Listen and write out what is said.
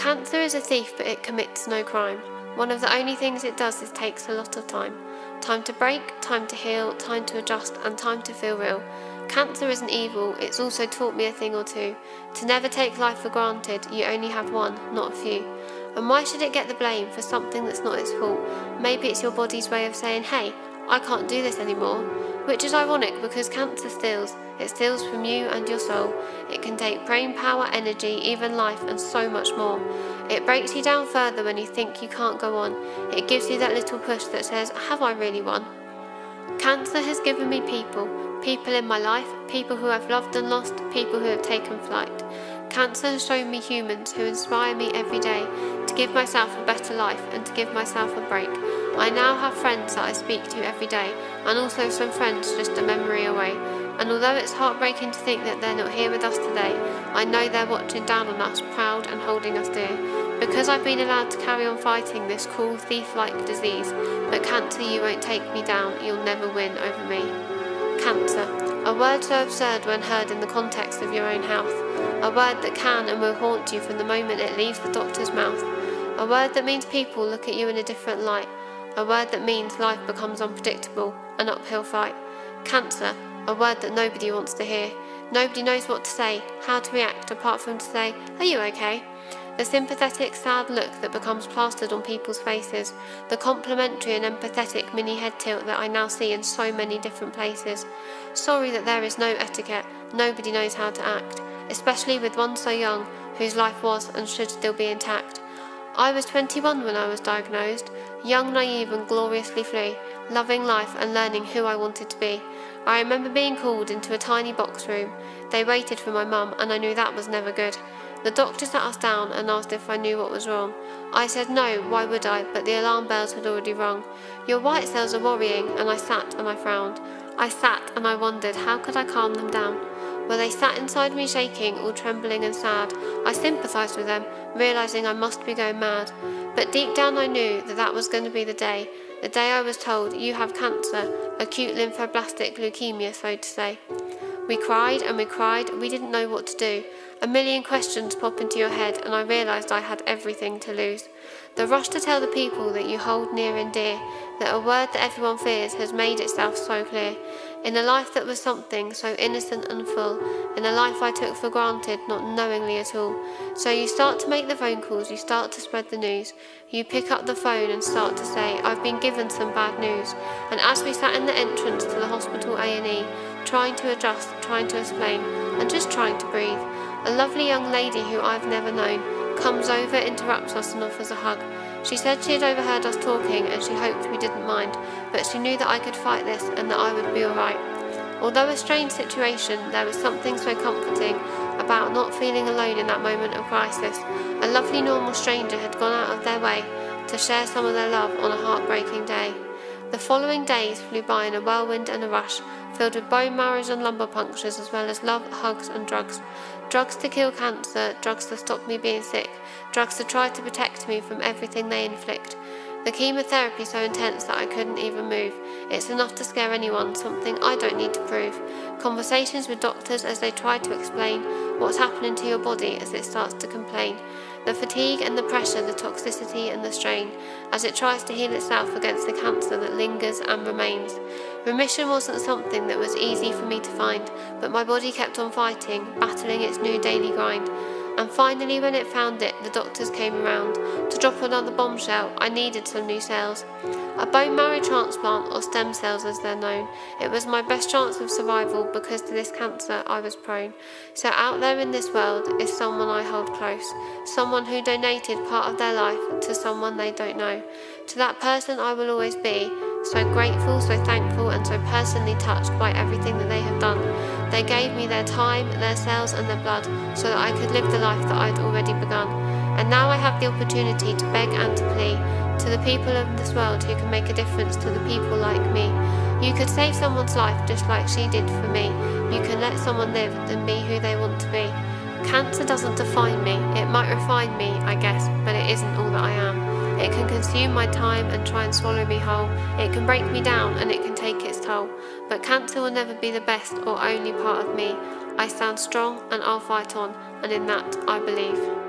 Cancer is a thief, but it commits no crime. One of the only things it does is takes a lot of time. Time to break, time to heal, time to adjust, and time to feel real. Cancer isn't evil, it's also taught me a thing or two. To never take life for granted, you only have one, not a few. And why should it get the blame for something that's not its fault? Maybe it's your body's way of saying, hey, I can't do this anymore. Which is ironic because cancer steals. It steals from you and your soul. It can take brain power, energy, even life, and so much more. It breaks you down further when you think you can't go on. It gives you that little push that says, have I really won? Cancer has given me people in my life, people who I've loved and lost, people who have taken flight. Cancer has shown me humans who inspire me every day to give myself a better life and to give myself a break. I now have friends that I speak to every day, and also some friends just a memory away. And although it's heartbreaking to think that they're not here with us today, I know they're watching down on us, proud and holding us dear. Because I've been allowed to carry on fighting this cruel thief-like disease, but cancer, you won't take me down, you'll never win over me. Cancer, a word so absurd when heard in the context of your own health, a word that can and will haunt you from the moment it leaves the doctor's mouth, a word that means people look at you in a different light, a word that means life becomes unpredictable, an uphill fight. Cancer, a word that nobody wants to hear. Nobody knows what to say, how to react, apart from to say, are you okay? The sympathetic, sad look that becomes plastered on people's faces, the complimentary and empathetic mini head tilt that I now see in so many different places. Sorry that there is no etiquette, nobody knows how to act, especially with one so young, whose life was and should still be intact. I was 21 when I was diagnosed, young, naive and gloriously free, loving life and learning who I wanted to be. I remember being called into a tiny box room. They waited for my mum and I knew that was never good. The doctor sat us down and asked if I knew what was wrong. I said no, why would I, but the alarm bells had already rung. Your white cells are worrying, and I sat and I frowned. I sat and I wondered how could I calm them down. Well, they sat inside me shaking, all trembling and sad. I sympathised with them, realising I must be going mad. But deep down I knew that that was going to be the day I was told, you have cancer, acute lymphoblastic leukemia, so to say. We cried and we cried, we didn't know what to do. A million questions pop into your head and I realised I had everything to lose. The rush to tell the people that you hold near and dear, that a word that everyone fears has made itself so clear. In a life that was something so innocent and full, in a life I took for granted, not knowingly at all. So you start to make the phone calls, you start to spread the news. You pick up the phone and start to say, I've been given some bad news. And as we sat in the entrance to the hospital A&E, trying to adjust, trying to explain, and just trying to breathe, a lovely young lady who I've never known comes over, interrupts us and offers a hug. She said she had overheard us talking and she hoped we didn't mind, but she knew that I could fight this and that I would be alright. Although a strange situation, there was something so comforting about not feeling alone in that moment of crisis. A lovely normal stranger had gone out of their way to share some of their love on a heartbreaking day. The following days flew by in a whirlwind and a rush, filled with bone marrows and lumbar punctures, as well as love, hugs and drugs. Drugs to kill cancer, drugs to stop me being sick, drugs to try to protect me from everything they inflict. The chemotherapy so intense that I couldn't even move. It's enough to scare anyone, something I don't need to prove. Conversations with doctors as they try to explain what's happening to your body as it starts to complain. The fatigue and the pressure, the toxicity and the strain, as it tries to heal itself against the cancer that lingers and remains. Remission wasn't something that was easy for me to find, but my body kept on fighting, battling its new daily grind. And finally, when it found it, the doctors came around to drop another bombshell. I needed some new cells. A bone marrow transplant, or stem cells as they're known. It was my best chance of survival because to this cancer I was prone. So out there in this world is someone I hold close. Someone who donated part of their life to someone they don't know. To that person I will always be. So grateful, so thankful and so personally touched by everything that they have done. They gave me their time, their cells and their blood so that I could live the life that I'd already begun. And now I have the opportunity to beg and to plea to the people of this world who can make a difference to the people like me. You could save someone's life just like she did for me. You can let someone live and be who they want to be. Cancer doesn't define me. It might refine me, I guess, but it isn't all that I am. It can consume my time and try and swallow me whole. It can break me down and it can take its toll. But cancer will never be the best or only part of me. I stand strong and I'll fight on, and in that I believe.